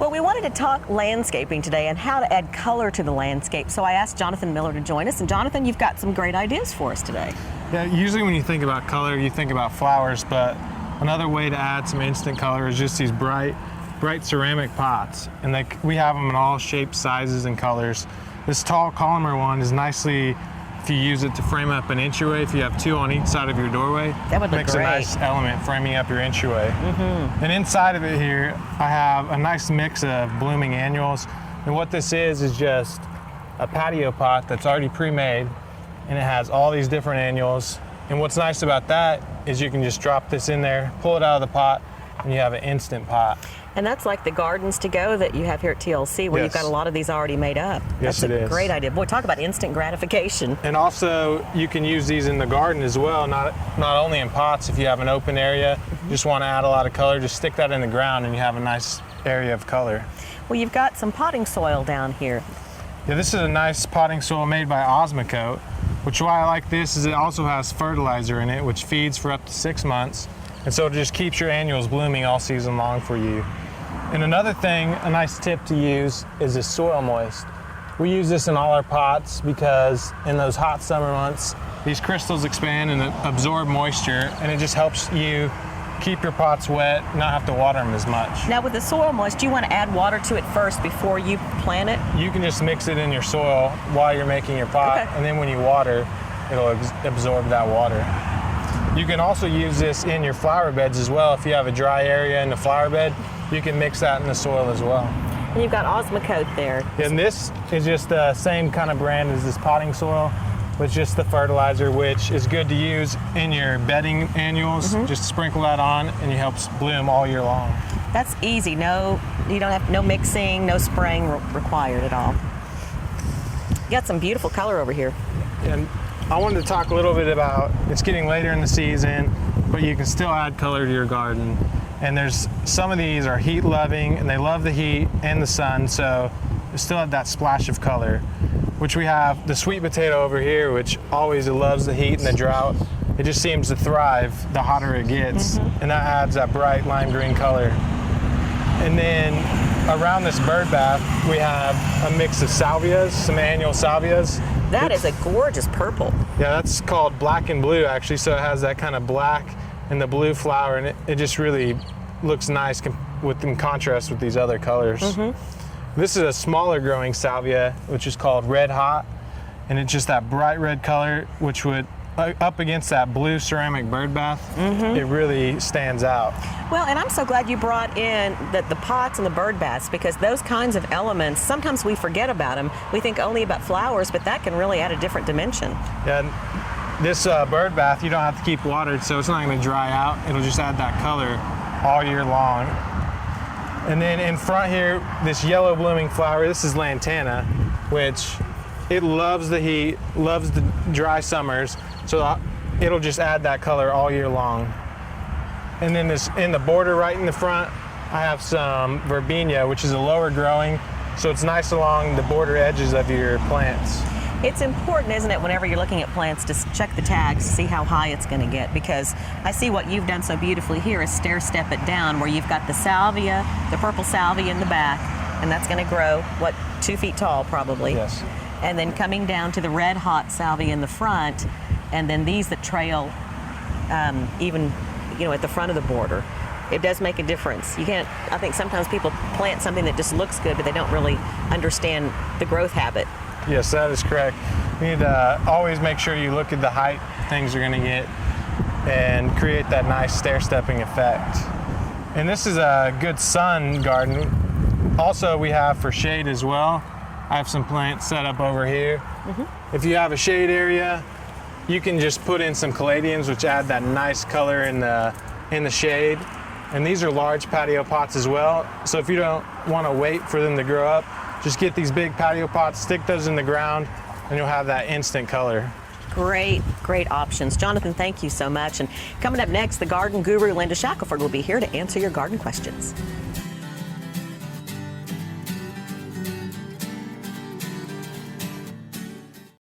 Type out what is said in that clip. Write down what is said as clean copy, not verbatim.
Well, we wanted to talk landscaping today and how to add color to the landscape. So I asked Jonathon Miller to join us. And Jonathon, you've got some great ideas for us today. Yeah, usually when you think about color, you think about flowers, but another way to add some instant color is just these bright ceramic pots. And we have them in all shapes, sizes, and colors. This tall columnar one is nicely, if you use it to frame up an entryway, if you have two on each side of your doorway, that would look makes great. A nice element framing up your entryway. And inside of it here, I have a nice mix of blooming annuals. And what this is just a patio pot that's already pre-made, and it has all these different annuals. And what's nice about that is you can just drop this in there, pull it out of the pot, and you have an instant pot. And that's like the gardens to go that you have here at TLC, where you've got a lot of these already made up. Yes, That's a great idea. Boy, talk about instant gratification. And also, you can use these in the garden as well, not only in pots. If you have an open area, just want to add a lot of color, just stick that in the ground and you have a nice area of color. Well, you've got some potting soil down here. Yeah, this is a nice potting soil made by Osmocote, which why I like this is it also has fertilizer in it, which feeds for up to 6 months. And so it just keeps your annuals blooming all season long for you. And another thing, a nice tip to use is this Soil Moist. We use this in all our pots because in those hot summer months, these crystals expand and absorb moisture, and it just helps you keep your pots wet, not have to water them as much. Now with the Soil Moist, do you want to add water to it first before you plant it? You can just mix it in your soil while you're making your pot, and then when you water, it'll absorb that water. You can also use this in your flower beds as well. If you have a dry area in the flower bed, you can mix that in the soil as well. And you've got Osmocote there. And this is just the same kind of brand as this potting soil, with just the fertilizer, which is good to use in your bedding annuals. Just sprinkle that on and it helps bloom all year long. That's easy. No mixing, no spraying required at all. You got some beautiful color over here. And I wanted to talk a little bit about, it's getting later in the season, but you can still add color to your garden. And there's some of these are heat loving and they love the heat and the sun, so they still have that splash of color. Which we have the sweet potato over here, which always loves the heat and the drought. It just seems to thrive the hotter it gets, and that adds that bright lime green color. And then around this bird bath, we have a mix of salvias, some annual salvias. That is a gorgeous purple. Yeah, that's called black and blue actually, so it has that kind of black and the blue flower, and it just really looks nice in contrast with these other colors. This is a smaller growing salvia, which is called Red Hot, and it's just that bright red color, which would, up against that blue ceramic bird bath, it really stands out. Well, and I'm so glad you brought in the pots and the bird baths, because those kinds of elements, sometimes we forget about them. We think only about flowers, but that can really add a different dimension. Yeah, and this bird bath, you don't have to keep watered, so it's not going to dry out. It'll just add that color all year long. And then in front here, this yellow blooming flower, this is lantana, which it loves the heat, loves the dry summers, so it'll just add that color all year long. And then this in the border right in the front, I have some verbena, which is a lower growing, so it's nice along the border edges of your plants. It's important, isn't it, whenever you're looking at plants, to check the tags to see how high it's going to get, because I see what you've done so beautifully here is stair step it down, where you've got the salvia, the purple salvia in the back, and that's going to grow, 2 feet tall probably. Yes. And then coming down to the red hot salvia in the front, and then these that trail even, at the front of the border. It does make a difference. I think sometimes people plant something that just looks good, but they don't really understand the growth habit. Yes, that is correct. You need to always make sure you look at the height things are going to get and create that nice stair-stepping effect. And this is a good sun garden. Also, we have for shade as well. I have some plants set up over here. If you have a shade area, you can just put in some caladiums, which add that nice color in the shade. And these are large patio pots as well. So if you don't want to wait for them to grow up, just get these big patio pots, stick those in the ground, and you'll have that instant color. Great options. Jonathon, thank you so much. And coming up next, the garden guru Linda Shackelford will be here to answer your garden questions.